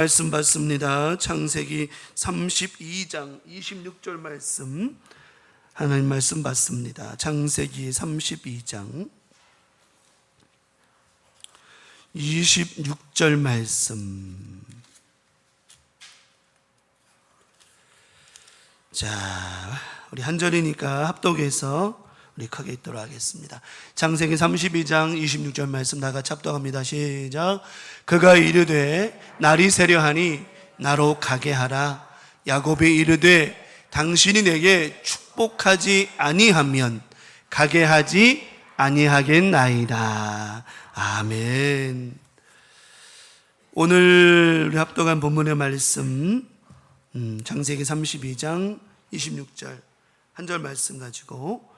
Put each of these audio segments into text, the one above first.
말씀 받습니다. 창세기 32장 26절 말씀, 하나님 말씀 받습니다. 창세기 32장 26절 말씀. 자, 우리 한 절이니까 합독해서 우리 크게 읽도록 하겠습니다. 창세기 32장 26절 말씀 나같이 합독합니다. 시작. 그가 이르되 날이 새려하니 나로 가게 하라. 야곱이 이르되 당신이 내게 축복하지 아니하면 가게 하지 아니하겠나이다. 아멘. 오늘 우리 합독한 본문의 말씀, 창세기 32장 26절 한 절 말씀 가지고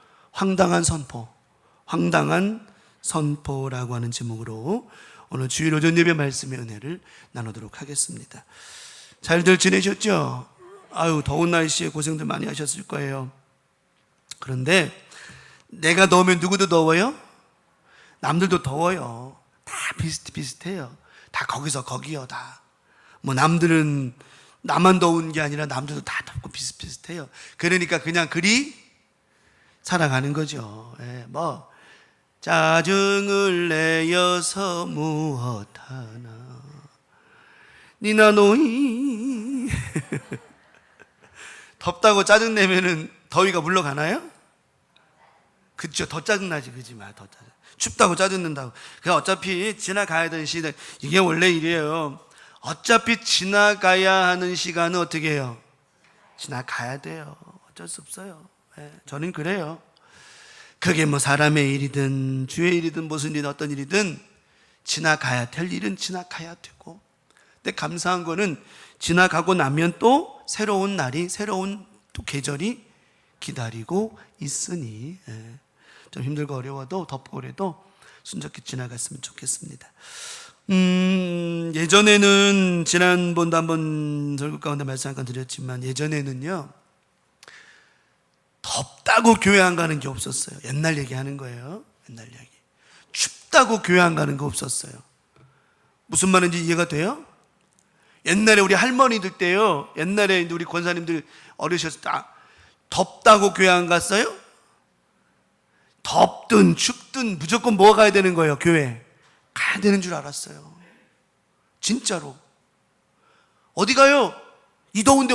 황당한 선포라고 하는 제목으로 오늘 주일 오전 예배 말씀의 은혜를 나누도록 하겠습니다. 잘들 지내셨죠? 아유, 더운 날씨에 고생들 많이 하셨을 거예요. 그런데 내가 더우면 누구도 더워요? 남들도 더워요. 다 비슷해요. 다 거기서 거기요. 다. 뭐 남들은 나만 더운 게 아니라 남들도 다 덥고 비슷해요. 그러니까 그냥 그리 살아가는 거죠. 예, 뭐 짜증을 내어서 무엇하나 니나 노이 덥다고 짜증내면은 더위가 물러가나요? 그쵸, 더 짜증나지. 그지 마, 더 짜증. 춥다고 짜증낸다고. 그냥 어차피 지나가야 되는 시간, 이게 원래 이래요. 어차피 지나가야 하는 시간은 어떻게 해요? 지나가야 돼요. 어쩔 수 없어요. 네, 저는 그래요. 그게 뭐 사람의 일이든 주의 일이든 무슨 일이든 어떤 일이든 지나가야 될 일은 지나가야 되고, 근데 감사한 거는 지나가고 나면 또 새로운 날이, 새로운 또 계절이 기다리고 있으니, 좀 힘들고 어려워도 덥고 그래도 순적히 지나갔으면 좋겠습니다. 예전에는 지난번도 한번 설교 가운데 말씀 잠깐 드렸지만, 예전에는요 덥다고 교회 안 가는 게 없었어요. 옛날 얘기하는 거예요. 옛날 얘기. 춥다고 교회 안 가는 거 없었어요. 무슨 말인지 이해가 돼요? 옛날에 우리 할머니들 때요, 옛날에 우리 권사님들 어르셨을 때 덥다고 교회 안 갔어요? 덥든 춥든 무조건 뭐 가야 되는 거예요? 교회 가야 되는 줄 알았어요. 진짜로. 어디 가요? 이 더운데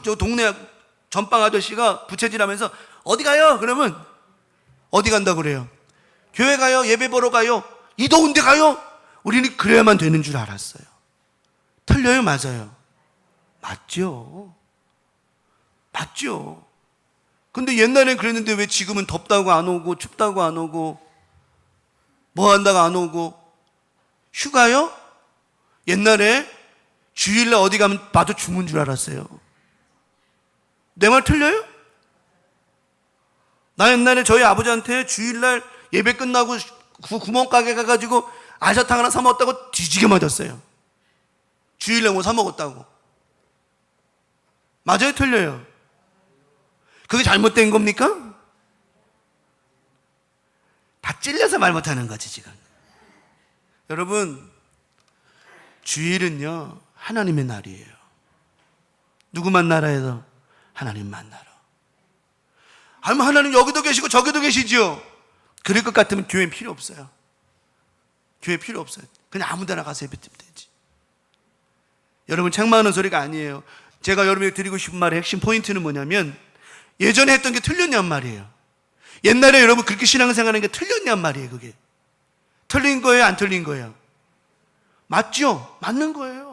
저 동네 전방 아저씨가 부채질하면서 어디 가요? 그러면 어디 간다고 그래요? 교회 가요? 예배 보러 가요? 이 더운데 가요? 우리는 그래야만 되는 줄 알았어요. 틀려요? 맞아요? 맞죠. 근데 옛날엔 그랬는데 왜 지금은 덥다고 안 오고 춥다고 안 오고 뭐 한다고 안 오고? 휴가요? 옛날에 주일날 어디 가면 봐도 죽는 줄 알았어요. 내 말 틀려요? 나 옛날에 저희 아버지한테 주일날 예배 끝나고 구멍가게 가가지고 알사탕 하나 사 먹었다고 뒤지게 맞았어요. 주일날 뭐 사 먹었다고. 맞아요? 틀려요? 그게 잘못된 겁니까? 다 찔려서 말 못하는 거지 지금. 여러분, 주일은요 하나님의 날이에요. 누구 만나라해서 하나님 만나러. 아니면 하나님 여기도 계시고 저기도 계시죠. 그럴 것 같으면 교회 필요 없어요. 교회 필요 없어요. 그냥 아무 데나 가서 예배 드리면 되지. 여러분, 책망하는 소리가 아니에요. 제가 여러분에게 드리고 싶은 말의 핵심 포인트는 뭐냐면, 예전에 했던 게 틀렸냔 말이에요. 옛날에 여러분 그렇게 신앙생활하는 게 틀렸냔 말이에요. 그게 틀린 거예요? 안 틀린 거예요? 맞죠? 맞는 거예요.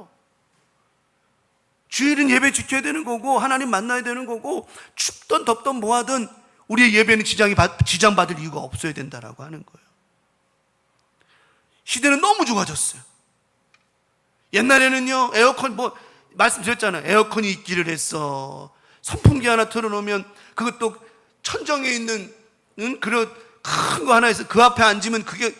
주일은 예배 지켜야 되는 거고 하나님 만나야 되는 거고, 춥던 덥던 뭐하든 우리의 예배는 지장받을 이유가 없어야 된다라고 하는 거예요. 시대는 너무 좋아졌어요. 옛날에는요 에어컨 말씀드렸잖아요. 에어컨이 있기를 했어. 선풍기 하나 틀어놓으면 그것도 천정에 있는 그런 큰 거 하나 있어. 그 앞에 앉으면 그게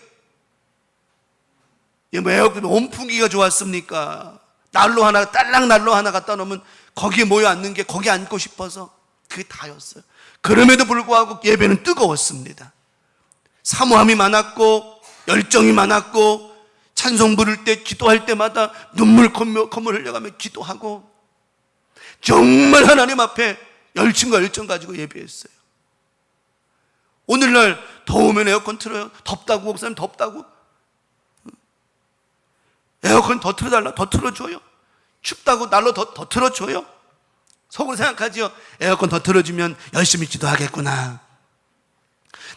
뭐 에어컨 온풍기가 좋았습니까? 딸랑 난로 하나 갖다 놓으면 거기에 모여 앉는 게, 거기 앉고 싶어서 그게 다였어요. 그럼에도 불구하고 예배는 뜨거웠습니다. 사모함이 많았고 열정이 많았고 찬송 부를 때 기도할 때마다 눈물 콧물 흘려가며 기도하고 정말 하나님 앞에 열심과 열정 가지고 예배했어요. 오늘날 더우면 에어컨 틀어요. 덥다고, 목사님 덥다고. 에어컨 더 틀어달라, 더 틀어줘요. 춥다고 날로 더 틀어줘요. 속으로 생각하지요. 에어컨 더 틀어주면 열심히 기도하겠구나.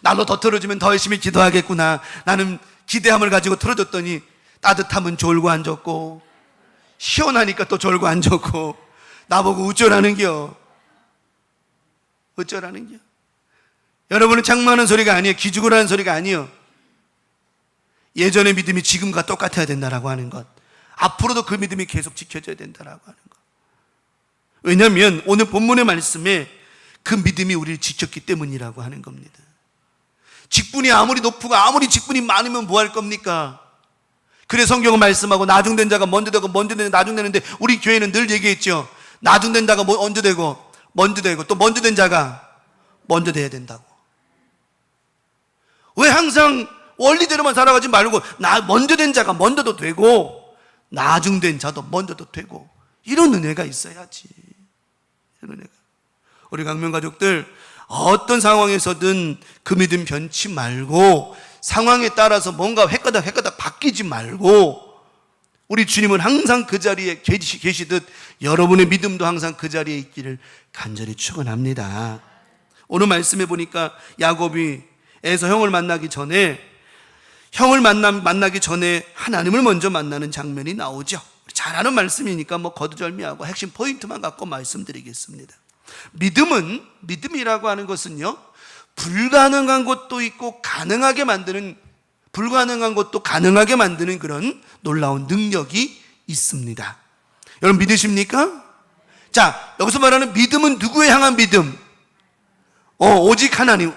날로 더 틀어주면 더 열심히 기도하겠구나. 나는 기대함을 가지고 틀어줬더니 따뜻하면 졸고 안 좋고 시원하니까 또 졸고 안 좋고 나보고 어쩌라는겨. 어쩌라는겨. 여러분은 장마하는 소리가 아니에요. 기죽으라는 소리가 아니에요. 예전의 믿음이 지금과 똑같아야 된다라고 하는 것, 앞으로도 그 믿음이 계속 지켜져야 된다라고 하는 것. 왜냐하면 오늘 본문의 말씀에 그 믿음이 우리를 지켰기 때문이라고 하는 겁니다. 직분이 아무리 높고 아무리 직분이 많으면 뭐 할 겁니까? 그래 성경은 말씀하고 나중된 자가 먼저 되고 먼저 되는 나중되는데, 우리 교회는 늘 얘기했죠. 나중된 자가 먼저 되고 먼저 되고 또 먼저 된 자가 먼저 돼야 된다고. 왜 항상 원리대로만 살아가지 말고 먼저 된 자가 먼저도 되고 나중된 자도 먼저도 되고, 이런 은혜가 있어야지. 이런 은혜가. 우리 강명 가족들, 어떤 상황에서든 그 믿음 변치 말고 상황에 따라서 뭔가 획가닥 바뀌지 말고, 우리 주님은 항상 그 자리에 계시듯 여러분의 믿음도 항상 그 자리에 있기를 간절히 축원합니다. 오늘 말씀해 보니까 야곱이 에서 형을 만나기 전에 하나님을 먼저 만나는 장면이 나오죠. 잘 아는 말씀이니까 뭐 거두절미하고 핵심 포인트만 갖고 말씀드리겠습니다. 믿음이라고 하는 것은요, 불가능한 것도 있고 불가능한 것도 가능하게 만드는 그런 놀라운 능력이 있습니다. 여러분 믿으십니까? 자, 여기서 말하는 믿음은 누구에 향한 믿음? 오직 하나님,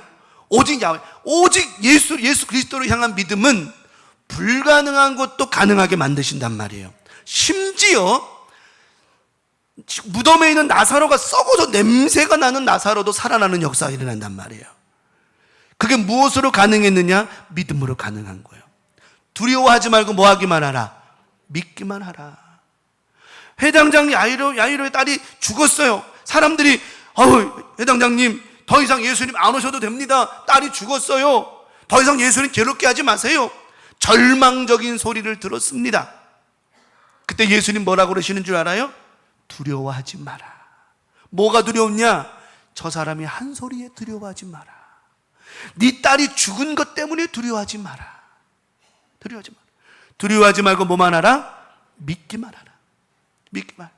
오직 야훼, 오직 예수 그리스도를 향한 믿음은 불가능한 것도 가능하게 만드신단 말이에요. 심지어 무덤에 있는 나사로가 썩어서 냄새가 나는 나사로도 살아나는 역사가 일어난단 말이에요. 그게 무엇으로 가능했느냐? 믿음으로 가능한 거예요. 두려워하지 말고 뭐 하기만 하라? 믿기만 하라. 회당장 야이로의 딸이 죽었어요. 사람들이 회당장님 더 이상 예수님 안 오셔도 됩니다. 딸이 죽었어요. 더 이상 예수님 괴롭게 하지 마세요. 절망적인 소리를 들었습니다. 그때 예수님 뭐라고 그러시는 줄 알아요? 두려워하지 마라. 뭐가 두려웠냐? 저 사람이 한 소리에 두려워하지 마라. 네 딸이 죽은 것 때문에 두려워하지 마라. 두려워하지 말고 뭐만 하라? 믿기만 하라. 믿기만.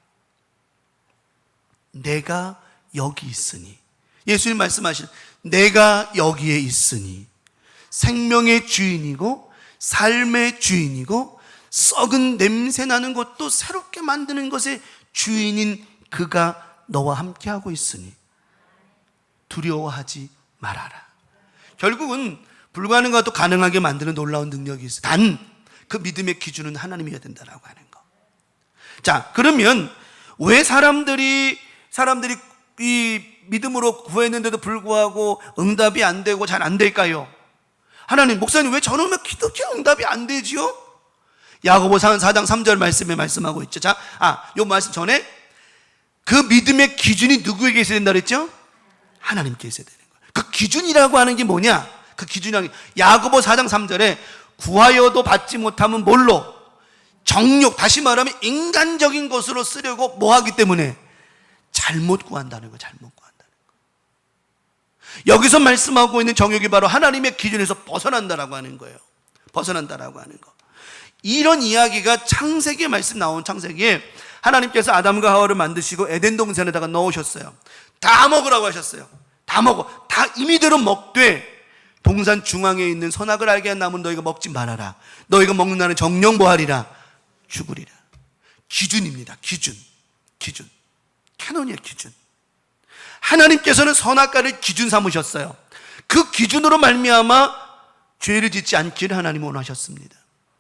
내가 여기 있으니, 예수님 말씀하신 내가 여기에 있으니, 생명의 주인이고 삶의 주인이고 썩은 냄새 나는 것도 새롭게 만드는 것의 주인인 그가 너와 함께하고 있으니 두려워하지 말아라. 결국은 불가능한 것도 가능하게 만드는 놀라운 능력이 있어요. 단 그 믿음의 기준은 하나님이어야 된다라고 하는 거. 자, 그러면 왜 사람들이 이 믿음으로 구했는데도 불구하고 응답이 안 되고 잘 안 될까요? 하나님, 목사님 왜 저는 왜 기도해 응답이 안 되지요? 야고보서 4장 3절 말씀에 말씀하고 있죠. 자, 요 말씀 전에 그 믿음의 기준이 누구에게 있어야 된다 그랬죠? 하나님께 있어야 되는 거예요. 그 기준이라고 하는 게 뭐냐? 그 기준이라는 게 야고보 4장 3절에 구하여도 받지 못하면 뭘로? 정욕, 다시 말하면 인간적인 것으로 쓰려고 뭐 하기 때문에? 잘못 구한다는 거예요. 잘못 구한다는 거. 여기서 말씀하고 있는 정욕이 바로 하나님의 기준에서 벗어난다라고 하는 거예요. 벗어난다라고 하는 거. 이런 이야기가 창세기에 말씀 나온 창세기에 하나님께서 아담과 하와를 만드시고 에덴 동산에다가 넣으셨어요. 다 먹으라고 하셨어요. 다 먹어. 다 임의대로 먹되 동산 중앙에 있는 선악을 알게 한 나무는 너희가 먹지 말아라. 너희가 먹는 날은 정령보하리라. 죽으리라. 기준입니다. 기준. 캐논이에요. 기준. 하나님께서는 선악과를 기준 삼으셨어요. 그 기준으로 말미암아 죄를 짓지 않기를 하나님은 원하셨습니다.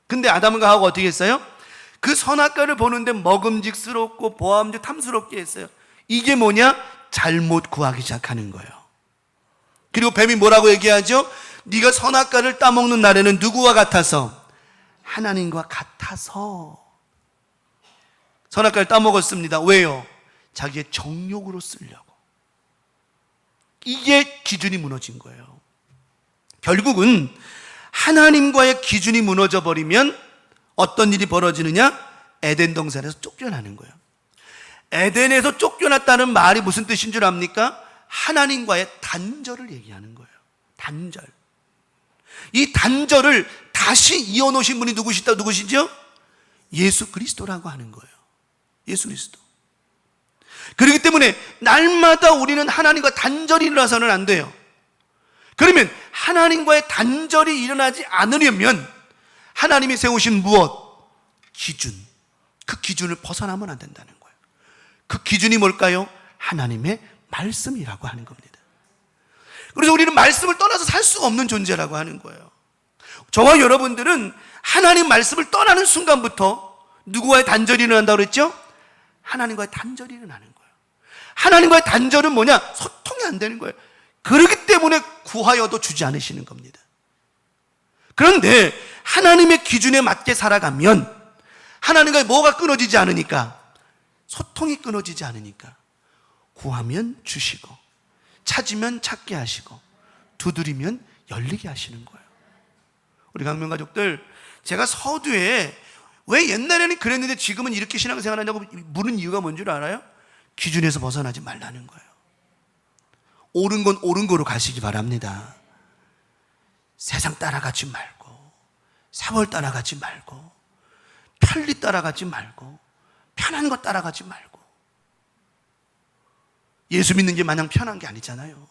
근데 아담과 하와가 어떻게 했어요? 그 선악과를 보는데 먹음직스럽고 보암직 탐스럽게 했어요. 이게 뭐냐? 잘못 구하기 시작하는 거예요. 그리고 뱀이 뭐라고 얘기하죠? 네가 선악과를 따먹는 날에는 누구와 같아서? 하나님과 같아서 선악과를 따먹었습니다. 왜요? 자기의 정욕으로 쓰려고. 이게 기준이 무너진 거예요. 결국은 하나님과의 기준이 무너져 버리면 어떤 일이 벌어지느냐? 에덴 동산에서 쫓겨나는 거예요. 에덴에서 쫓겨났다는 말이 무슨 뜻인 줄 압니까? 하나님과의 단절을 얘기하는 거예요. 단절. 이 단절을 다시 이어놓으신 분이 누구시죠? 예수 그리스도라고 하는 거예요. 예수 그리스도. 그렇기 때문에 날마다 우리는 하나님과 단절이 일어나서는 안 돼요. 그러면 하나님과의 단절이 일어나지 않으려면 하나님이 세우신 무엇? 기준. 그 기준을 벗어나면 안 된다는 거예요. 그 기준이 뭘까요? 하나님의 말씀이라고 하는 겁니다. 그래서 우리는 말씀을 떠나서 살 수가 없는 존재라고 하는 거예요. 저와 여러분들은 하나님 말씀을 떠나는 순간부터 누구와의 단절이 일어난다고 그랬죠? 하나님과의 단절이 일어나는 거예요. 하나님과의 단절은 뭐냐? 소통이 안 되는 거예요. 그렇기 때문에 구하여도 주지 않으시는 겁니다. 그런데 하나님의 기준에 맞게 살아가면 하나님과의 뭐가 끊어지지 않으니까? 소통이 끊어지지 않으니까 구하면 주시고 찾으면 찾게 하시고 두드리면 열리게 하시는 거예요. 우리 강명 가족들, 제가 서두에 왜 옛날에는 그랬는데 지금은 이렇게 신앙생활 하냐고 물은 이유가 뭔 줄 알아요? 기준에서 벗어나지 말라는 거예요. 옳은 건 옳은 거로 가시기 바랍니다. 세상 따라가지 말고, 세월 따라가지 말고, 편리 따라가지 말고, 편한 것 따라가지 말고. 예수 믿는 게 마냥 편한 게 아니잖아요.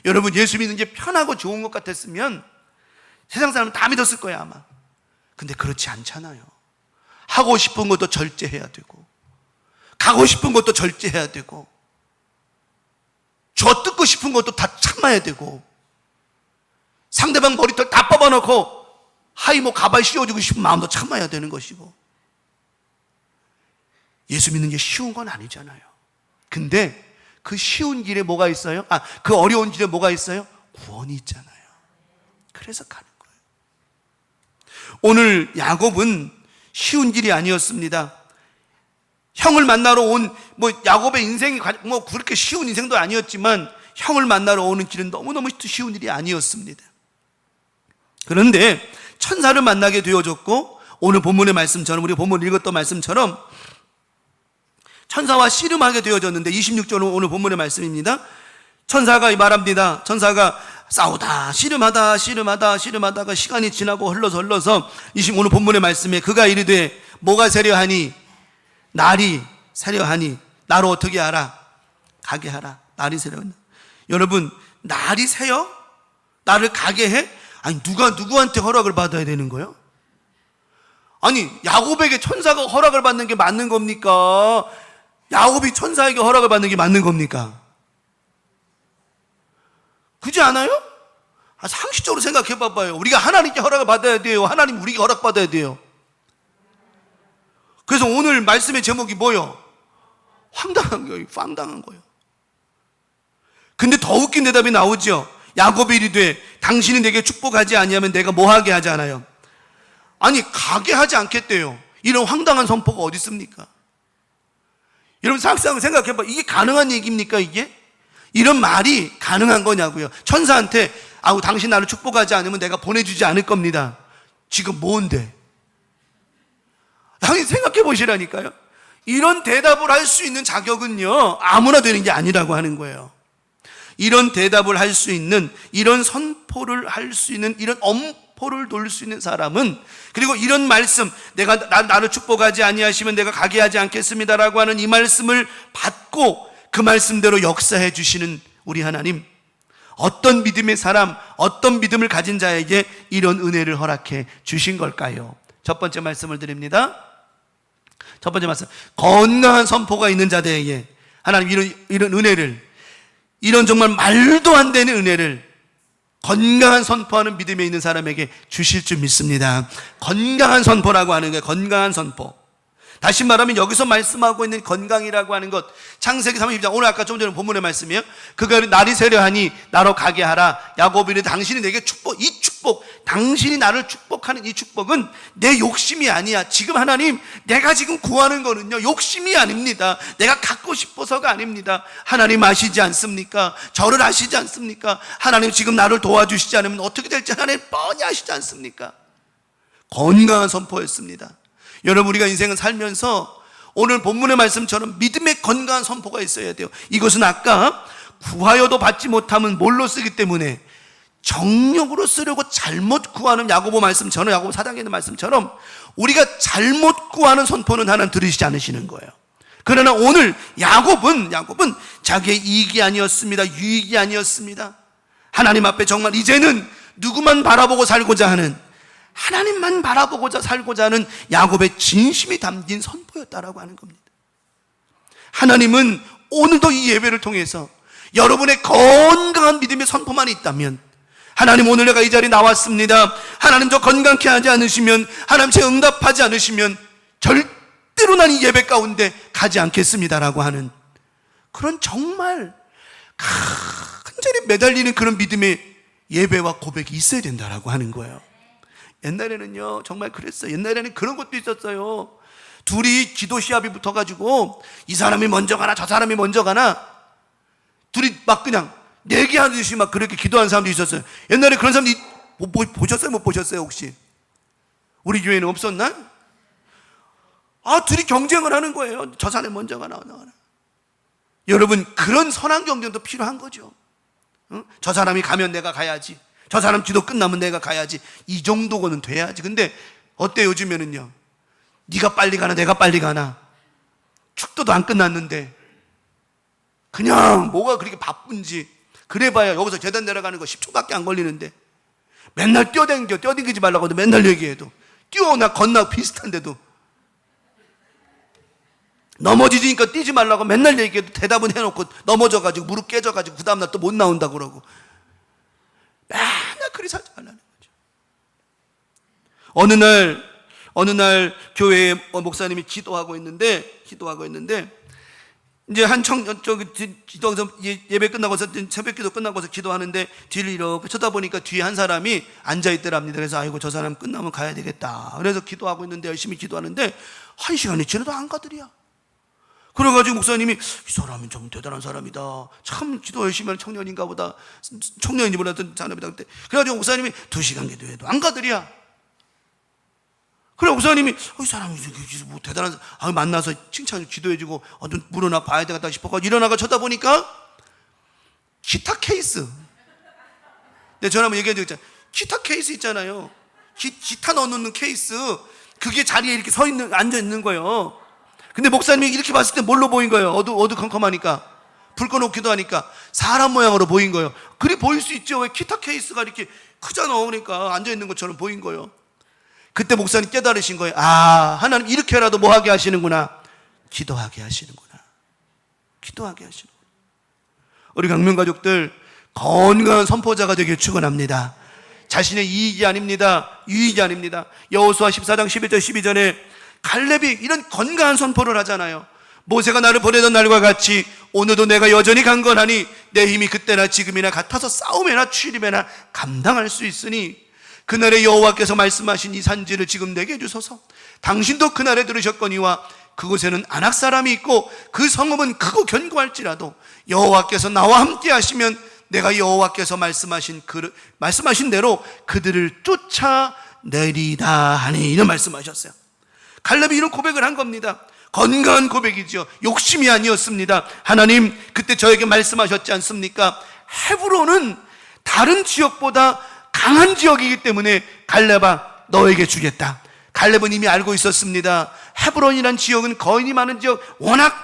여러분, 예수 믿는 게 편하고 좋은 것 같았으면 세상 사람은 다 믿었을 거예요, 아마. 근데 그렇지 않잖아요. 하고 싶은 것도 절제해야 되고, 가고 싶은 것도 절제해야 되고, 저 뜯고 싶은 것도 다 참아야 되고, 상대방 머리털 다 뽑아놓고 하이모 가발 씌워주고 싶은 마음도 참아야 되는 것이고. 예수 믿는 게 쉬운 건 아니잖아요. 근데 그 쉬운 길에 뭐가 있어요? 그 어려운 길에 뭐가 있어요? 구원이 있잖아요. 그래서 가는 거예요. 오늘 야곱은 쉬운 길이 아니었습니다. 형을 만나러 온, 야곱의 인생이 그렇게 쉬운 인생도 아니었지만 형을 만나러 오는 길은 너무너무 쉬운 일이 아니었습니다. 그런데 천사를 만나게 되어졌고, 오늘 본문의 말씀처럼, 우리 본문 읽었던 말씀처럼 천사와 씨름하게 되어졌는데, 26절은 오늘 본문의 말씀입니다. 천사가 말합니다. 천사가 싸우다 씨름하다가 시간이 지나고 흘러서 오늘 본문의 말씀에 그가 이르되 뭐가 세려하니? 날이 세려하니. 나로 어떻게 하라? 가게 하라. 날이 세려하니. 여러분, 날이 새요? 나를 가게 해? 아니, 누가 누구한테 허락을 받아야 되는 거예요? 아니, 야곱에게 천사가 허락을 받는 게 맞는 겁니까? 야곱이 천사에게 허락을 받는 게 맞는 겁니까? 그렇지 않아요? 상식적으로 생각해 봐봐요. 우리가 하나님께 허락을 받아야 돼요? 하나님 우리에게 허락받아야 돼요? 그래서 오늘 말씀의 제목이 뭐예요? 황당한 거예요. 황당한 거예요. 근데 더 웃긴 대답이 나오죠. 야곱이 이르되 당신이 내게 축복하지 아니하면 내가 뭐 하게 하지 않아요? 아니, 가게 하지 않겠대요. 이런 황당한 선포가 어디 있습니까? 여러분, 생각해봐. 이게 가능한 얘기입니까, 이게? 이런 말이 가능한 거냐고요. 천사한테 당신 나를 축복하지 않으면 내가 보내주지 않을 겁니다. 지금 뭔데? 당연히 생각해 보시라니까요. 이런 대답을 할 수 있는 자격은요, 아무나 되는 게 아니라고 하는 거예요. 이런 대답을 할 수 있는, 이런 선포를 할 수 있는, 이런 엄포를 돌릴 수 있는 사람은, 그리고 이런 말씀, 나를 축복하지 아니하시면 내가 가게 하지 않겠습니다라고 하는 이 말씀을 받고 그 말씀대로 역사해 주시는 우리 하나님, 어떤 믿음의 사람, 어떤 믿음을 가진 자에게 이런 은혜를 허락해 주신 걸까요? 첫 번째 말씀을 드립니다. 첫 번째 말씀, 건강한 선포가 있는 자들에게 하나님 이런 은혜를, 이런 정말 말도 안 되는 은혜를 건강한 선포하는 믿음에 있는 사람에게 주실 줄 믿습니다. 건강한 선포라고 하는 거예요. 건강한 선포. 다시 말하면 여기서 말씀하고 있는 건강이라고 하는 것, 창세기 30장, 오늘 아까 좀 전에 본문의 말씀이에요. 그가 날이 세려하니 나로 가게 하라. 야곱이 이르되 당신이 내게 축복, 이 축복, 당신이 나를 축복하는 이 축복은 내 욕심이 아니야. 지금 하나님, 내가 지금 구하는 거는요, 욕심이 아닙니다. 내가 갖고 싶어서가 아닙니다. 하나님 아시지 않습니까? 저를 아시지 않습니까? 하나님 지금 나를 도와주시지 않으면 어떻게 될지 하나님 뻔히 아시지 않습니까? 건강한 선포였습니다. 여러분, 우리가 인생을 살면서 오늘 본문의 말씀처럼 믿음의 건강한 선포가 있어야 돼요. 이것은 아까 구하여도 받지 못하면 뭘로 쓰기 때문에 정욕으로 쓰려고 잘못 구하는 야고보 말씀처럼, 야고보 4장에 있는 말씀처럼 우리가 잘못 구하는 선포는 하나님 들으시지 않으시는 거예요. 그러나 오늘 야곱은 자기의 이익이 아니었습니다. 유익이 아니었습니다. 하나님 앞에 정말 이제는 누구만 바라보고 살고자 하는, 하나님만 바라보고자 살고자 하는 야곱의 진심이 담긴 선포였다라고 하는 겁니다. 하나님은 오늘도 이 예배를 통해서 여러분의 건강한 믿음의 선포만 있다면, 하나님 오늘 내가 이 자리에 나왔습니다, 하나님 저 건강케 하지 않으시면, 하나님 제 응답하지 않으시면 절대로 난 이 예배 가운데 가지 않겠습니다라고 하는 그런 정말 간절히 매달리는 그런 믿음의 예배와 고백이 있어야 된다라고 하는 거예요. 옛날에는요 정말 그랬어요. 옛날에는 그런 것도 있었어요. 둘이 기도 시합이 붙어가지고 이 사람이 먼저 가나 저 사람이 먼저 가나 둘이 막 그냥 내기하듯이 막 그렇게 기도하는 사람도 있었어요. 옛날에 그런 사람들이 보셨어요? 못 보셨어요 혹시? 우리 교회는 없었나? 둘이 경쟁을 하는 거예요. 저 사람이 먼저 가나. 여러분, 그런 선한 경쟁도 필요한 거죠. 저 사람이 가면 내가 가야지, 저 사람 기도 끝나면 내가 가야지, 이 정도는 돼야지. 근데 어때 요즘에는요, 네가 빨리 가나 내가 빨리 가나, 축도도 안 끝났는데 그냥 뭐가 그렇게 바쁜지, 그래봐야 여기서 계단 내려가는 거 10초밖에 안 걸리는데 맨날 뛰어댕기지 말라고 해도 맨날 얘기해도, 뛰어나 건나 비슷한데도, 넘어지니까 뛰지 말라고 맨날 얘기해도 대답은 해놓고 넘어져가지고 무릎 깨져가지고 그 다음날 또 못 나온다고 그러고, 맨날 그리 살지 말라는 거죠. 어느 날 교회에 목사님이 기도하고 있는데 이제 기도하면서 예배 끝나고서 새벽 기도 끝나고서 기도하는데 뒤를 이렇게 쳐다보니까 뒤에 한 사람이 앉아있더랍니다. 그래서 아이고 저 사람 끝나면 가야 되겠다. 그래서 기도하고 있는데, 열심히 기도하는데 1시간이 지나도 안 가더랴. 그래가지고 목사님이 이 사람은 좀 대단한 사람이다, 참 기도 열심히 하는 청년인가 보다, 청년인지 몰랐던 사람이다 그때. 그래가지고 목사님이 2시간 기도해도 안 가더랴. 그래 목사님이 이 사람이 뭐 대단한, 만나서 칭찬 기도해주고 어떤 물어나 봐야 되겠다 싶어가지고 일어나가 쳐다보니까 기타 케이스, 내가 전에 한번 얘기해드렸잖아요. 기타 케이스 있잖아요. 기타 넣어놓는 케이스, 그게 자리에 이렇게 앉아있는 거예요. 근데 목사님이 이렇게 봤을 때 뭘로 보인 거예요? 어두컴컴하니까, 불 꺼놓기도 하니까 사람 모양으로 보인 거예요. 그리 보일 수 있죠. 왜? 기타 케이스가 이렇게 크잖아. 그러니까 앉아있는 것처럼 보인 거예요. 그때 목사님 깨달으신 거예요. 하나님 이렇게라도 뭐 하게 하시는구나, 기도하게 하시는구나. 우리 강명가족들 건강한 선포자가 되길 축원합니다. 자신의 이익이 아닙니다, 유익이 아닙니다. 여호수아 14장 11절 12절에 갈렙이 이런 건강한 선포를 하잖아요. 모세가 나를 보내던 날과 같이 오늘도 내가 여전히 강건하니 내 힘이 그때나 지금이나 같아서 싸움에나 출입에나 감당할 수 있으니 그날에 여호와께서 말씀하신 이 산지를 지금 내게 주소서. 당신도 그날에 들으셨거니와 그곳에는 아낙 사람이 있고 그 성읍은 크고 견고할지라도 여호와께서 나와 함께 하시면 내가 여호와께서 말씀하신 대로 그들을 쫓아내리다 하니, 이런 말씀하셨어요. 갈렙이 이런 고백을 한 겁니다. 건강한 고백이죠. 욕심이 아니었습니다. 하나님 그때 저에게 말씀하셨지 않습니까? 헤브론은 다른 지역보다 강한 지역이기 때문에 갈렙아 너에게 주겠다. 갈렙은 이미 알고 있었습니다. 헤브론이란 지역은 거인이 많은 지역, 워낙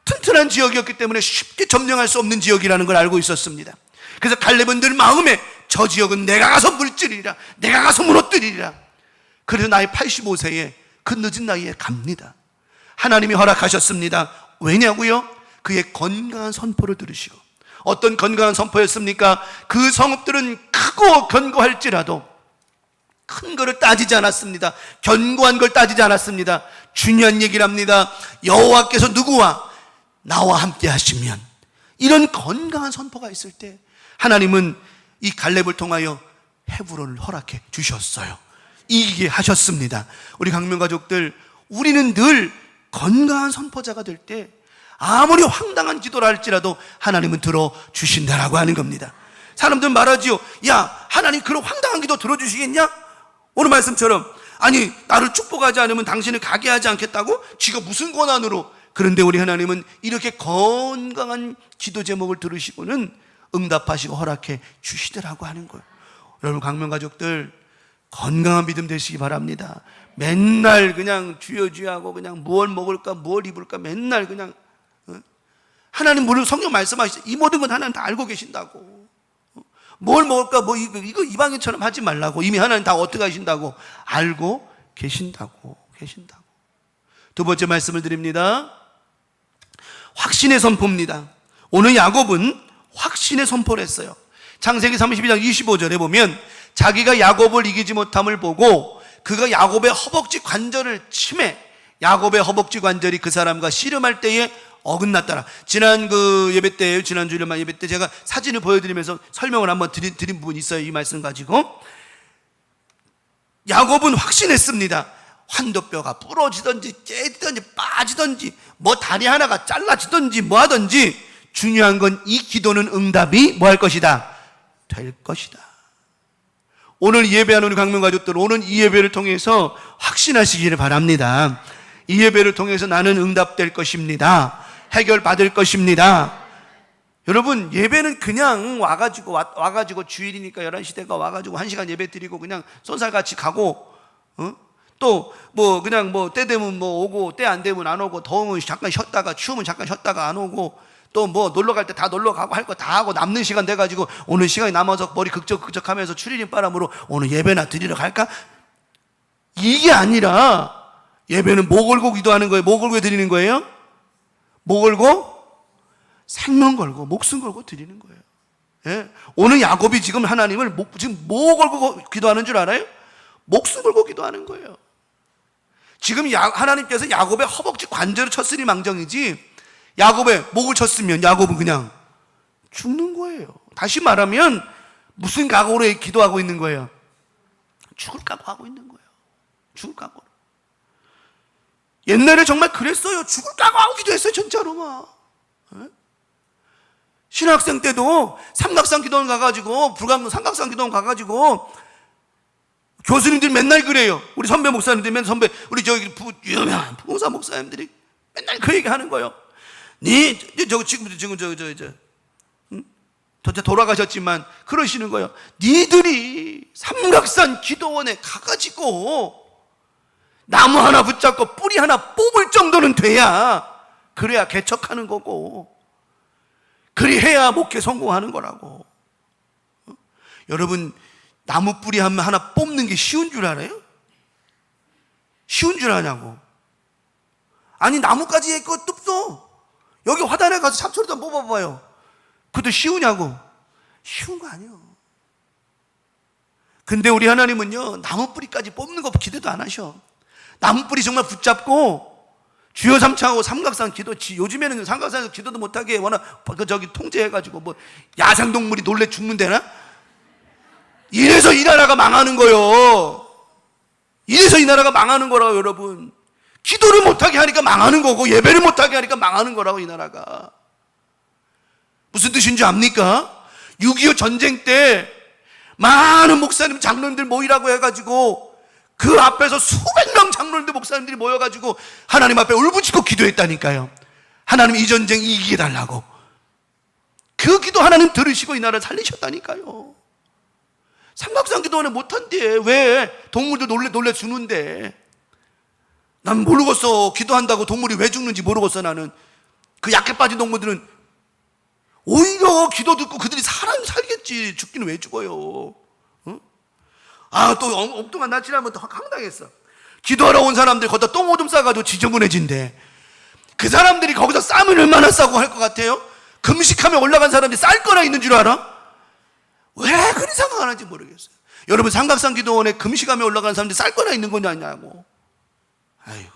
튼튼한 지역이었기 때문에 쉽게 점령할 수 없는 지역이라는 걸 알고 있었습니다. 그래서 갈렙은 늘 마음에 저 지역은 내가 가서 물찌르리라, 내가 가서 무너뜨리리라. 그래서 나이 85세에 그 늦은 나이에 갑니다. 하나님이 허락하셨습니다. 왜냐고요? 그의 건강한 선포를 들으시고. 어떤 건강한 선포였습니까? 그 성읍들은 크고 견고할지라도 큰 거를 따지지 않았습니다. 견고한 걸 따지지 않았습니다. 중요한 얘기를 합니다. 여호와께서 누구와 나와 함께 하시면, 이런 건강한 선포가 있을 때 하나님은 이 갈렙을 통하여 헤브론을 허락해 주셨어요. 이기게 하셨습니다. 우리 강명가족들, 우리는 늘 건강한 선포자가 될 때 아무리 황당한 기도를 할지라도 하나님은 들어주신다라고 하는 겁니다. 사람들은 말하지요. 야, 하나님 그런 황당한 기도 들어주시겠냐? 오늘 말씀처럼, 아니 나를 축복하지 않으면 당신을 가게 하지 않겠다고? 쥐가 무슨 권한으로? 그런데 우리 하나님은 이렇게 건강한 기도 제목을 들으시고는 응답하시고 허락해 주시더라고 하는 거예요. 여러분 강명가족들, 건강한 믿음 되시기 바랍니다. 맨날 그냥 주여 주여 하고 그냥 뭘 먹을까 뭘 입을까 맨날 그냥, 하나님 물론 성경 말씀하시죠. 이 모든 건 하나님 다 알고 계신다고. 뭘 먹을까 뭐 이거 이방인처럼 하지 말라고. 이미 하나님 다 어떻게 하신다고 알고 계신다고. 두 번째 말씀을 드립니다. 확신의 선포입니다. 오늘 야곱은 확신의 선포를 했어요. 창세기 32장 25절에 보면 자기가 야곱을 이기지 못함을 보고 그가 야곱의 허벅지 관절을 치매, 야곱의 허벅지 관절이 그 사람과 씨름할 때에 어긋났더라. 지난 예배 때, 지난 주일만 예배 때 제가 사진을 보여드리면서 설명을 한번 드린 부분이 있어요. 이 말씀 가지고 야곱은 확신했습니다. 환도뼈가 부러지든지 째지든지 빠지든지 뭐 다리 하나가 잘라지든지 뭐 하든지 중요한 건 이 기도는 응답이 뭐 할 것이다? 될 것이다. 오늘 예배하는 우리 강명가족들, 오늘 이 예배를 통해서 확신하시기를 바랍니다. 이 예배를 통해서 나는 응답될 것입니다. 해결받을 것입니다. 여러분, 예배는 그냥 와가지고 주일이니까 11시 대가 와가지고 1시간 예배 드리고 그냥 쏜살같이 가고, 또 뭐 그냥 뭐 때 되면 뭐 오고 때 안 되면 안 오고, 더우면 잠깐 쉬었다가 추우면 잠깐 쉬었다가 안 오고, 또 뭐 놀러 갈 때 다 놀러 가고 할 거 다 하고 남는 시간 돼가지고 오늘 시간이 남아서 머리 극적극적하면서 추리닝 바람으로 오늘 예배나 드리러 갈까? 이게 아니라 예배는 뭐 걸고 기도하는 거예요? 뭐 걸고 드리는 거예요? 뭐 걸고? 생명 걸고 목숨 걸고 드리는 거예요. 예? 오늘 야곱이 지금 하나님을 지금 뭐 걸고 기도하는 줄 알아요? 목숨 걸고 기도하는 거예요. 지금 하나님께서 야곱의 허벅지 관절을 쳤으니 망정이지, 야곱의 목을 쳤으면 야곱은 그냥 죽는 거예요. 다시 말하면 무슨 각오로 기도하고 있는 거예요? 죽을 각오하고 있는 거예요. 죽을 각오로. 옛날에 정말 그랬어요. 죽을 각오하고 기도했어요. 진짜로 막. 신학생 때도 삼각산 기도원 가가지고, 불광동 삼각산 기도원 가가지고 교수님들이 맨날 그래요. 우리 선배 목사님들, 우리 유명한 부흥사 목사님들이 맨날 그 얘기 하는 거예요. 돌아가셨지만 그러시는 거예요. 니들이 삼각산 기도원에 가가지고 나무 하나 붙잡고 뿌리 하나 뽑을 정도는 그래야 개척하는 거고, 그리해야 목회 성공하는 거라고. 여러분, 나무 뿌리 하나 뽑는 게 쉬운 줄 알아요? 쉬운 줄 아냐고. 아니, 나무까지 할 것도 없어. 여기 화단에 가서 잡초리도 한번 뽑아봐요. 그것도 쉬우냐고. 쉬운 거 아니에요. 근데 우리 하나님은요, 나무 뿌리까지 뽑는 거 기대도 안 하셔. 나무 뿌리 정말 붙잡고 주여 삼창하고 삼각산 기도, 요즘에는 삼각산에서 기도도 못하게 워낙 통제해가지고 뭐 야생동물이 놀래 죽는데나? 이래서 이 나라가 망하는 거요. 이래서 이 나라가 망하는 거라고. 여러분, 기도를 못하게 하니까 망하는 거고, 예배를 못하게 하니까 망하는 거라고. 이 나라가 무슨 뜻인지 압니까? 6.25 전쟁 때 많은 목사님 장로님들 모이라고 해가지고 그 앞에서 수백 명 장로님들 목사님들이 모여가지고 하나님 앞에 울부짖고 기도했다니까요. 하나님 이 전쟁 이기게 달라고. 그 기도 하나님 들으시고 이 나라를 살리셨다니까요. 삼각산 기도원에 못한대. 왜? 동물들 놀래 죽는데. 난 모르겠어. 기도한다고 동물이 왜 죽는지 모르겠어. 나는 그 약해 빠진 동물들은 오히려 기도 듣고 그들이 살겠지. 죽기는 왜 죽어요? 또 엉뚱한 낯이라면 더 황당했어. 기도하러 온 사람들이 거기다 똥 오줌 싸가지고 지저분해진대. 그 사람들이 거기서 쌈을 얼마나 싸고 할 것 같아요? 금식하며 올라간 사람들이 쌀 거나 있는 줄 알아? 왜 그런 생각을 하는지 모르겠어요. 여러분 삼각산 기도원에 금식하며 올라가는 사람들이 쌀 거나 있는 거냐고. 아이고.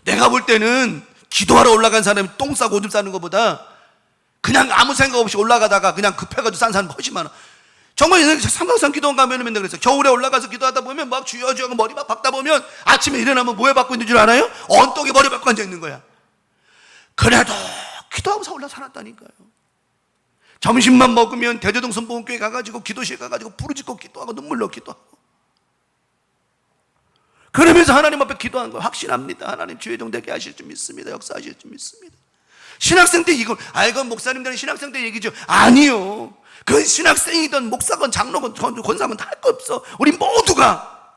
내가 볼 때는 기도하러 올라간 사람이 똥 싸고 오줌 싸는 것보다 그냥 아무 생각 없이 올라가다가 그냥 급해가지고 싼 사람이 훨씬 많아. 정말 삼각산 기도원 가면 맨날 그랬어요. 겨울에 올라가서 기도하다 보면 막 주여 주여 머리 막 박다 보면 아침에 일어나면 뭐에 박고 있는 줄 알아요? 언덕에 머리 박고 앉아 있는 거야. 그래도 기도하고서 올라 살았다니까요. 점심만 먹으면 대저동 선보훈교회 가가지고 기도실 가가지고 부르짖고 기도하고 눈물로 기도하고, 그러면서 하나님 앞에 기도한 거 확신합니다. 하나님 주의 종 되게 하실 줄 믿습니다. 역사하실 줄 믿습니다. 신학생 때 이걸 이건 목사님들은 신학생 때 얘기죠. 아니요, 그 신학생이든 목사건 장로건 권사건 다 할 거 없어. 우리 모두가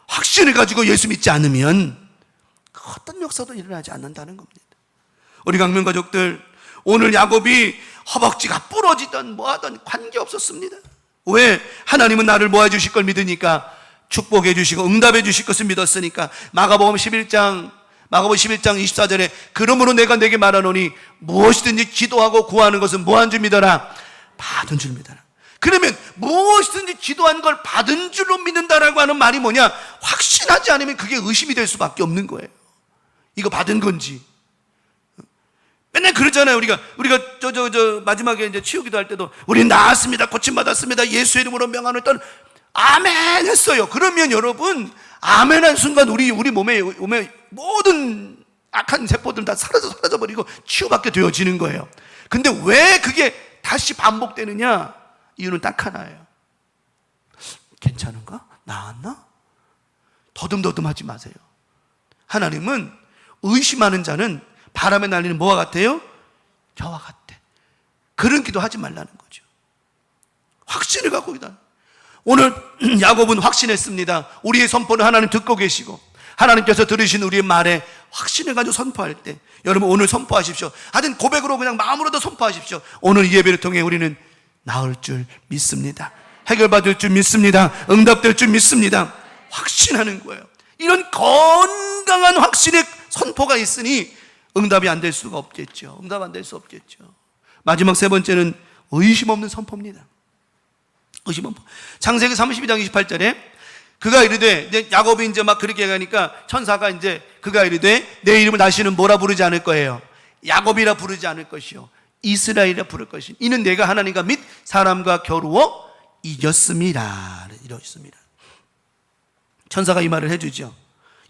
확신을 가지고 예수 믿지 않으면 어떤 역사도 일어나지 않는다는 겁니다. 우리 강명 가족들, 오늘 야곱이 허벅지가 부러지던 뭐하던 관계없었습니다. 왜? 하나님은 나를 뭐 해주실 걸 믿으니까, 축복해 주시고 응답해 주실 것을 믿었으니까. 마가복음 11장 24절에 그러므로 내가 내게 말하노니 무엇이든지 기도하고 구하는 것은 뭐한 줄 믿어라? 받은 줄 믿어라. 그러면 무엇이든지 기도한 걸 받은 줄로 믿는다라고 하는 말이 뭐냐? 확신하지 않으면 그게 의심이 될 수밖에 없는 거예요. 이거 받은 건지. 맨날 그러잖아요. 우리가 마지막에 이제 치우기도 할 때도 우린 나았습니다. 고침받았습니다. 예수의 이름으로 명하노니 아멘 했어요. 그러면 여러분, 아멘 한 순간 우리 몸에 모든 악한 세포들 다 사라져 버리고 치유받게 되어지는 거예요. 근데 왜 그게 다시 반복되느냐? 이유는 딱 하나예요. 괜찮은가? 나았나? 더듬더듬하지 마세요. 하나님은 의심하는 자는 바람에 날리는 뭐와 같아요? 겨와 같대. 그런 기도 하지 말라는 거죠. 확신을 갖고 기도하는. 오늘 야곱은 확신했습니다. 우리의 선포를 하나님 듣고 계시고 하나님께서 들으신 우리의 말에 확신을 가지고 선포할 때, 여러분 오늘 선포하십시오. 하여튼 고백으로 그냥 마음으로도 선포하십시오. 오늘 이 예배를 통해 우리는 나을 줄 믿습니다. 해결받을 줄 믿습니다. 응답될 줄 믿습니다. 확신하는 거예요. 이런 건강한 확신의 선포가 있으니 응답이 안 될 수가 없겠죠. 응답 안 될 수 없겠죠. 마지막 세 번째는 의심 없는 선포입니다. 의심 없는. 창세기 32장 28절에 그가 이르되, 이제 야곱이 이제 막 그렇게 가니까 천사가 이제 그가 이르되 내 이름을 다시는 뭐라 부르지 않을 거예요? 야곱이라 부르지 않을 것이요 이스라엘이라 부를 것이니 이는 내가 하나님과 및 사람과 겨루어 이겼음이라. 이렇습니다. 천사가 이 말을 해주죠.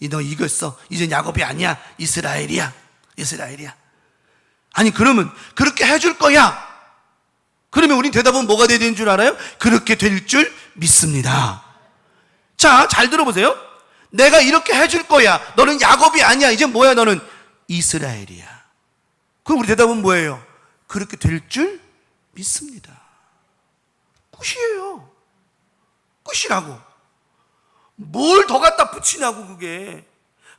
너 이겼어. 이젠 야곱이 아니야. 이스라엘이야. 아니 그러면 그렇게 해줄 거야. 그러면 우린 대답은 뭐가 돼야 되는 줄 알아요? 그렇게 될 줄 믿습니다. 자, 잘 들어보세요. 내가 이렇게 해줄 거야. 너는 야곱이 아니야. 이제 뭐야? 너는 이스라엘이야. 그럼 우리 대답은 뭐예요? 그렇게 될 줄 믿습니다. 끝이에요. 끝이라고. 뭘 더 갖다 붙이냐고 그게.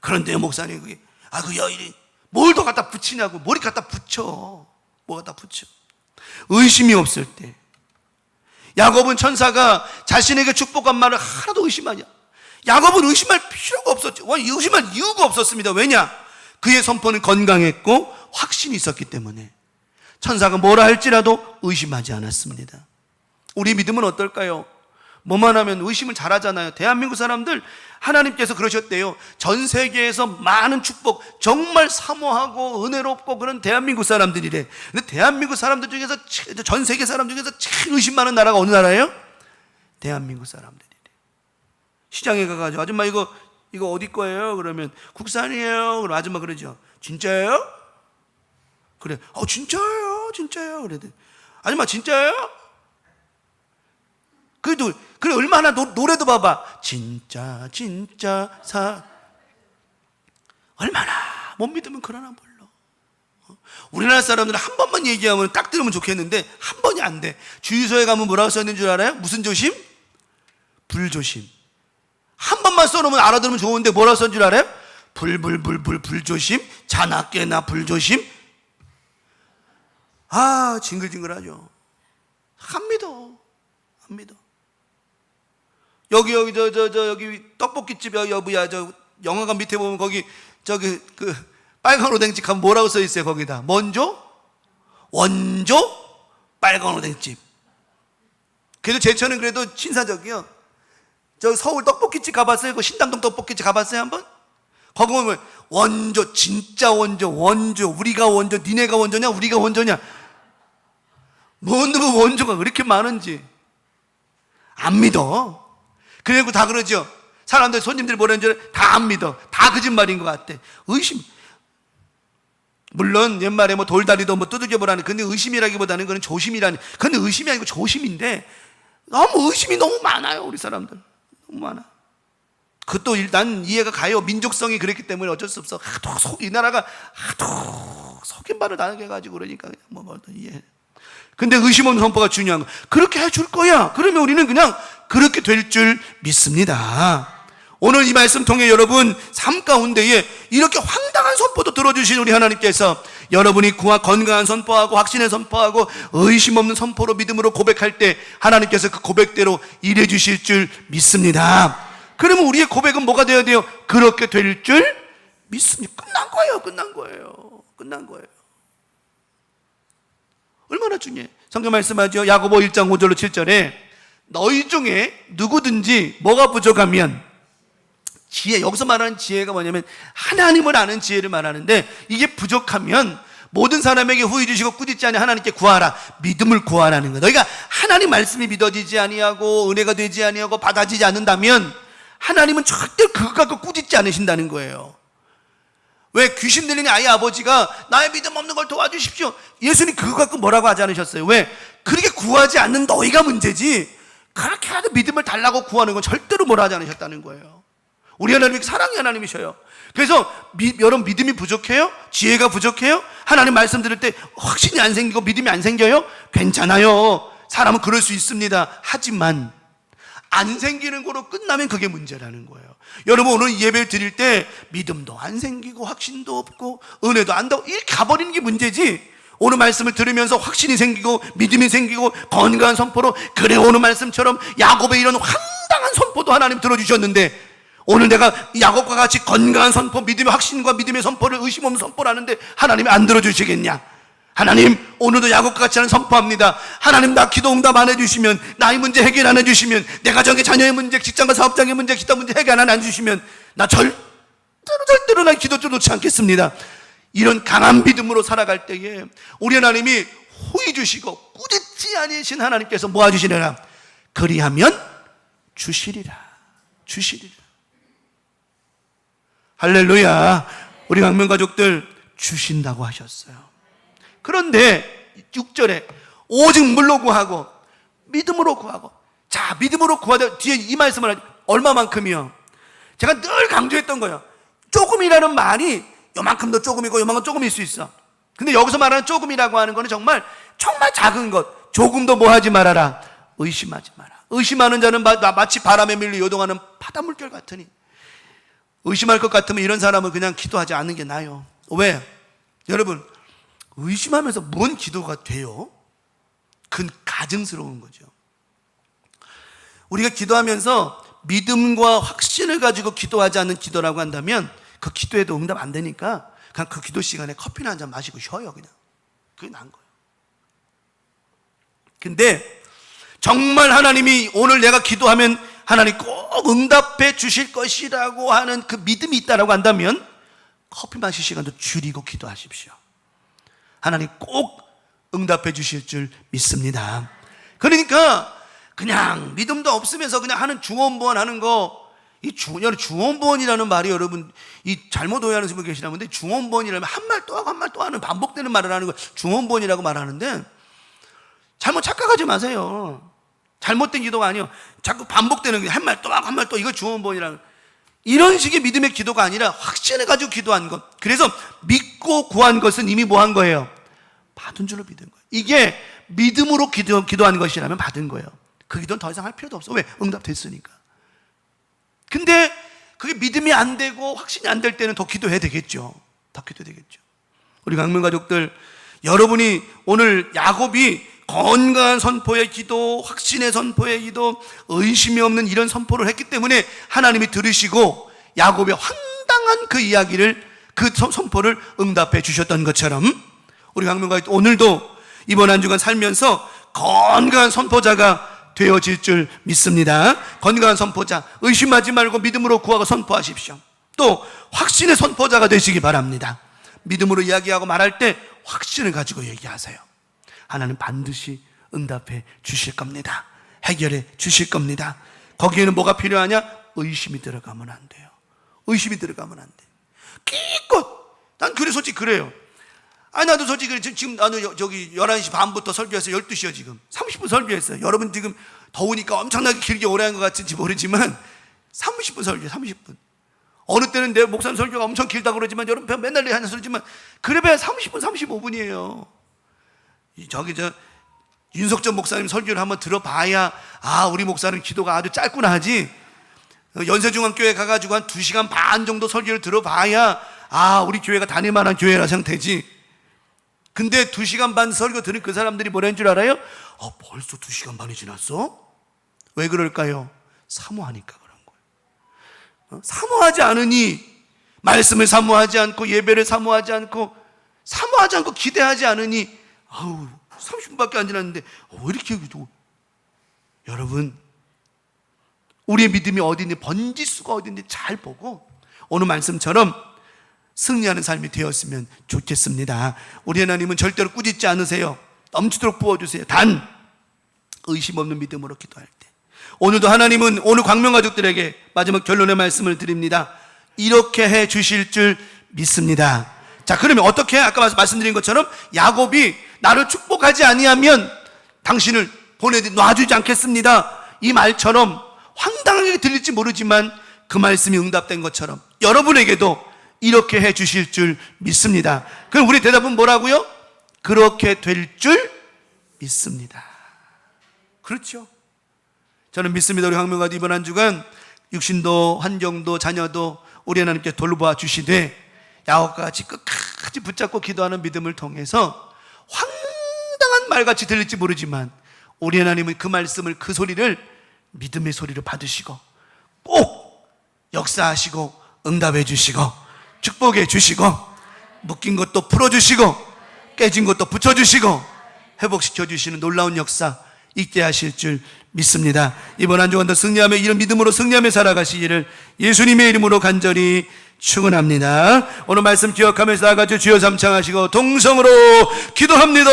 그런데 목사님 그게 그 여인이 뭘 더 갖다 붙이냐고. 머리 갖다 붙여. 뭐 갖다 붙여. 의심이 없을 때, 야곱은 천사가 자신에게 축복한 말을 하나도 의심하냐? 야곱은 의심할 필요가 없었죠. 의심할 이유가 없었습니다. 왜냐? 그의 선포는 건강했고 확신이 있었기 때문에 천사가 뭐라 할지라도 의심하지 않았습니다. 우리 믿음은 어떨까요? 뭐만 하면 의심을 잘하잖아요. 대한민국 사람들 하나님께서 그러셨대요. 전 세계에서 많은 축복, 정말 사모하고 은혜롭고 그런 대한민국 사람들이래. 근데 대한민국 사람들 중에서, 전 세계 사람 중에서 제일 의심 많은 나라가 어느 나라예요? 대한민국 사람들이래. 시장에 가가지고 아줌마 이거 어디 거예요? 그러면 국산이에요. 그럼 아줌마 그러죠. 진짜예요? 그래. 진짜예요. 그래. 아줌마 진짜예요? 그래 얼마나 노래도 봐봐. 진짜 얼마나 못 믿으면 그러나 몰라. 우리나라 사람들은 한 번만 얘기하면 딱 들으면 좋겠는데 한 번이 안 돼. 주유소에 가면 뭐라고 써있는 줄 알아요? 무슨 조심? 불조심. 한 번만 써놓으면 알아들으면 좋은데 뭐라고 써있는 줄 알아요? 불조심. 자나깨나 불조심. 징글징글하죠. 안 믿어. 여기 떡볶이집 영화관 밑에 보면 거기 빨간 오뎅집 가면 뭐라고 써 있어요? 거기다 원조 빨간 오뎅집. 그래도 제천은 그래도 신사적이요. 저 서울 떡볶이집 가봤어요? 그 신당동 떡볶이집 가봤어요 한번? 거기 보면 원조, 진짜 원조, 우리가 원조, 니네가 원조냐, 우리가 원조냐. 뭔 놈의 원조가 그렇게 많은지 안 믿어. 그리고 다 그러죠. 사람들, 손님들이 뭐라는 줄 다 안 믿어. 다 거짓말인 것 같아. 의심. 물론 옛말에 뭐 돌다리도 뭐 두들겨 보라는, 근데 의심이라기보다는 그건 조심이라는, 근데 의심이 아니고 조심인데 너무 의심이 너무 많아요. 우리 사람들 너무 많아. 그것도 난 이해가 가요. 민족성이 그랬기 때문에 어쩔 수 없어. 하도 이 나라가 하도 속임발을 당해가지고 그러니까 그냥 뭐 이해. 근데 의심 없는 선포가 중요한 거. 그렇게 해줄 거야. 그러면 우리는 그냥 그렇게 될 줄 믿습니다. 오늘 이 말씀 통해 여러분 삶 가운데에 이렇게 황당한 선포도 들어주신 우리 하나님께서 여러분이 건강한 선포하고 확신의 선포하고 의심 없는 선포로 믿음으로 고백할 때 하나님께서 그 고백대로 일해 주실 줄 믿습니다. 그러면 우리의 고백은 뭐가 되어야 돼요? 그렇게 될 줄 믿습니다. 끝난 거예요. 끝난 거예요. 얼마나 중요해. 성경 말씀하죠. 야고보 1장 5절로 7절에 너희 중에 누구든지 뭐가 부족하면, 지혜, 여기서 말하는 지혜가 뭐냐면 하나님을 아는 지혜를 말하는데, 이게 부족하면 모든 사람에게 후히 주시고 꾸짖지 아니 하나님께 구하라. 믿음을 구하라는 거야. 너희가 하나님 말씀이 믿어지지 아니하고 은혜가 되지 아니하고 받아지지 않는다면 하나님은 절대 그거 갖고 꾸짖지 않으신다는 거예요. 왜 귀신 들리는 아이 아버지가 나의 믿음 없는 걸 도와주십시오. 예수님 그거 갖고 뭐라고 하지 않으셨어요? 왜? 그렇게 구하지 않는 너희가 문제지, 그렇게 하도 믿음을 달라고 구하는 건 절대로 뭐라 하지 않으셨다는 거예요. 우리 하나님이 사랑의 하나님이셔요. 그래서 여러분 믿음이 부족해요? 지혜가 부족해요? 하나님 말씀 들을 때 확신이 안 생기고 믿음이 안 생겨요? 괜찮아요. 사람은 그럴 수 있습니다. 하지만 안 생기는 거로 끝나면 그게 문제라는 거예요. 여러분 오늘 예배를 드릴 때 믿음도 안 생기고 확신도 없고 은혜도 안 되고 이렇게 가버리는 게 문제지, 오늘 말씀을 들으면서 확신이 생기고 믿음이 생기고 건강한 선포로, 그래 오늘 말씀처럼 야곱의 이런 황당한 선포도 하나님 들어주셨는데, 오늘 내가 야곱과 같이 건강한 선포, 믿음의 확신과 믿음의 선포를 의심 없는 선포를 하는데 하나님이 안 들어주시겠냐? 하나님 오늘도 야곱과 같이 하는 선포합니다. 하나님 나 기도 응답 안 해주시면, 나의 문제 해결 안 해주시면, 내 가정의 자녀의 문제, 직장과 사업장의 문제, 기타 문제 해결 안 해주시면 나 절대로 나 기도 좀 놓지 않겠습니다. 이런 강한 믿음으로 살아갈 때에 우리 하나님이 호의 주시고 꾸짖지 아니신 하나님께서 모아주시리라. 그리하면 주시리라. 할렐루야. 우리 강명 가족들 주신다고 하셨어요. 그런데 6절에 오직 물로 구하고 믿음으로 구하고, 자 믿음으로 구하다 뒤에 이 말씀을 하죠. 얼마만큼이요? 제가 늘 강조했던 거예요. 조금이라는 말이 요만큼도 조금이고 요만큼 조금일 수 있어. 근데 여기서 말하는 조금이라고 하는 거는 정말 작은 것. 조금도 뭐 하지 말아라? 의심하지 마라. 의심하는 자는 마치 바람에 밀려 요동하는 바닷물결 같으니, 의심할 것 같으면 이런 사람은 그냥 기도하지 않는 게 나아요. 왜? 여러분 의심하면서 뭔 기도가 돼요? 그건 가증스러운 거죠. 우리가 기도하면서 믿음과 확신을 가지고 기도하지 않는 기도라고 한다면 그 기도에도 응답 안 되니까 그냥 그 기도 시간에 커피나 한 잔 마시고 쉬어요. 그냥 그게 나은 거예요. 근데 정말 하나님이 오늘 내가 기도하면 하나님 꼭 응답해 주실 것이라고 하는 그 믿음이 있다라고 한다면 커피 마실 시간도 줄이고 기도하십시오. 하나님 꼭 응답해 주실 줄 믿습니다. 그러니까 그냥 믿음도 없으면서 그냥 하는 중언부언 하는 거, 이 중언부언이라는 말이 여러분 이 잘못 오해하는 분이 계시나 본데, 중언부언이라면 한 말 또 하고 한 말 또 하는 반복되는 말을 하는 거 중언부언이라고 말하는데, 잘못 착각하지 마세요. 잘못된 기도가 아니에요. 자꾸 반복되는 한 말 또 하고 한 말 또, 이거 중언부언이라는, 이런 식의 믿음의 기도가 아니라 확신해 가지고 기도한 것. 그래서 믿고 구한 것은 이미 뭐 한 거예요? 받은 줄로 믿은 거예요. 이게 믿음으로 기도한 것이라면 받은 거예요. 그 기도는 더 이상 할 필요도 없어. 왜? 응답됐으니까. 근데 그게 믿음이 안 되고 확신이 안 될 때는 더 기도해야 되겠죠. 우리 강명 가족들, 여러분이 오늘 야곱이 건강한 선포의 기도, 확신의 선포의 기도, 의심이 없는 이런 선포를 했기 때문에 하나님이 들으시고 야곱의 황당한 그 이야기를, 그 선포를 응답해 주셨던 것처럼 우리 강명가 오늘도 이번 한 주간 살면서 건강한 선포자가 되어질 줄 믿습니다. 건강한 선포자, 의심하지 말고 믿음으로 구하고 선포하십시오. 또 확신의 선포자가 되시기 바랍니다. 믿음으로 이야기하고 말할 때 확신을 가지고 얘기하세요. 하나님 반드시 응답해 주실 겁니다. 해결해 주실 겁니다. 거기에는 뭐가 필요하냐? 의심이 들어가면 안 돼요. 의심이 들어가면 안 돼. 기껏, 난 그래 솔직히 그래요. 나도 솔직히 지금 나는 저기 11시 반부터 설교해서 12시요 지금 30분 설교했어요. 여러분 지금 더우니까 엄청나게 길게 오래 한 것 같은지 모르지만 30분 설교 30분. 어느 때는 내 목사님 설교가 엄청 길다고 그러지만 여러분 맨날 하는 소리지만 그래봐야 30분 35분이에요 윤석전 목사님 설교를 한번 들어봐야 우리 목사님 기도가 아주 짧구나 하지. 연세중앙교회 가가지고 한 2시간 반 정도 설교를 들어봐야 우리 교회가 다닐만한 교회라 생각되지. 근데 2시간 반 설교 들은 그 사람들이 뭐라는 줄 알아요? 벌써 2시간 반이 지났어? 왜 그럴까요? 사모하니까 그런 거예요. 사모하지 않으니, 말씀을 사모하지 않고 예배를 사모하지 않고 기대하지 않으니 30분밖에 안 지났는데 왜 이렇게 기도? 여러분, 우리의 믿음이 어디 있는지, 번지수가 어디 있는지 잘 보고 오늘 말씀처럼 승리하는 삶이 되었으면 좋겠습니다. 우리 하나님은 절대로 꾸짖지 않으세요. 넘치도록 부어주세요. 단 의심 없는 믿음으로 기도할 때, 오늘도 하나님은 오늘 광명가족들에게 마지막 결론의 말씀을 드립니다. 이렇게 해 주실 줄 믿습니다. 자, 그러면 어떻게? 아까 말씀드린 것처럼 야곱이 나를 축복하지 아니하면 당신을 놔주지 않겠습니다, 이 말처럼 황당하게 들릴지 모르지만 그 말씀이 응답된 것처럼 여러분에게도 이렇게 해 주실 줄 믿습니다. 그럼 우리 대답은 뭐라고요? 그렇게 될 줄 믿습니다. 그렇죠? 저는 믿습니다. 우리 황명가도 이번 한 주간 육신도 환경도 자녀도 우리 하나님께 돌보아 주시되 야곱과 같이 끝까지 붙잡고 기도하는 믿음을 통해서 황당한 말같이 들릴지 모르지만 우리 하나님은 그 말씀을, 그 소리를 믿음의 소리로 받으시고 꼭 역사하시고 응답해 주시고 축복해 주시고 묶인 것도 풀어주시고 깨진 것도 붙여주시고 회복시켜 주시는 놀라운 역사 있게 하실 줄 믿습니다. 이번 한 주간도 승리하며, 이런 믿음으로 승리하며 살아가시기를 예수님의 이름으로 간절히 축원합니다. 오늘 말씀 기억하면서 나가지고 주여 삼창하시고 동성으로 기도합니다.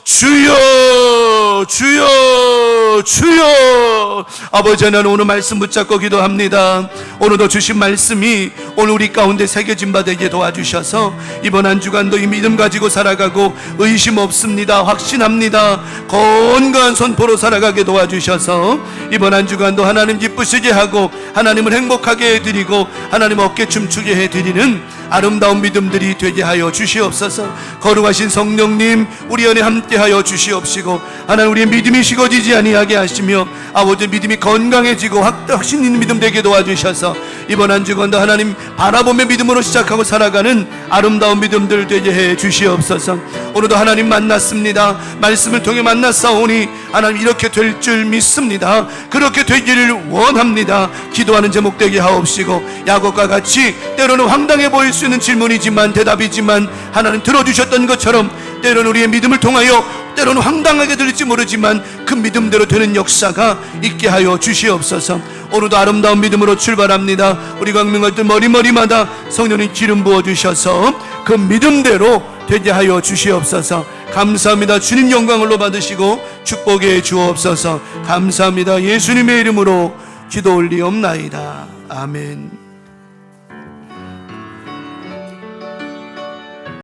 주여 주여 주여. 아버지 하나님, 오늘 말씀 붙잡고 기도합니다. 오늘도 주신 말씀이 오늘 우리 가운데 새겨진 바 되게 도와주셔서 이번 한 주간도 이 믿음 가지고 살아가고 의심 없습니다, 확신합니다, 건강한 선포로 살아가게 도와주셔서 이번 한 주간도 하나님 기쁘시게 하고 하나님을 행복하게 해드리고 하나님 어깨 춤추게 해드리는 아름다운 믿음들이 되게 하여 주시옵소서. 거룩하신 성령님, 우리 안에 함께하여 주시옵시고 하나님 우리의 믿음이 식어지지 아니하게 하시며 아버지 믿음이 건강해지고 확신 있는 믿음 되게 도와주셔서 이번 한 주간도 하나님 바라보며 믿음으로 시작하고 살아가는 아름다운 믿음들 되게 해 주시옵소서. 오늘도 하나님 만났습니다. 말씀을 통해 만났사오니 하나님 이렇게 될 줄 믿습니다. 그렇게 되기를 원합니다. 기도하는 제목 되게 하옵시고 야곱과 같이 때로는 황당해 보일 수 있는 질문이지만 대답이지만 하나님 들어주셨던 것처럼 때로는 우리의 믿음을 통하여 때로는 황당하게 들릴지 모르지만 그 믿음대로 되는 역사가 있게 하여 주시옵소서. 오늘도 아름다운 믿음으로 출발합니다. 우리 광명가족들 머리마다 성령님 기름 부어주셔서 그 믿음대로 되게 하여 주시옵소서. 감사합니다. 주님 영광을 받으시고 축복해 주옵소서. 감사합니다. 예수님의 이름으로 기도 올리옵나이다. 아멘.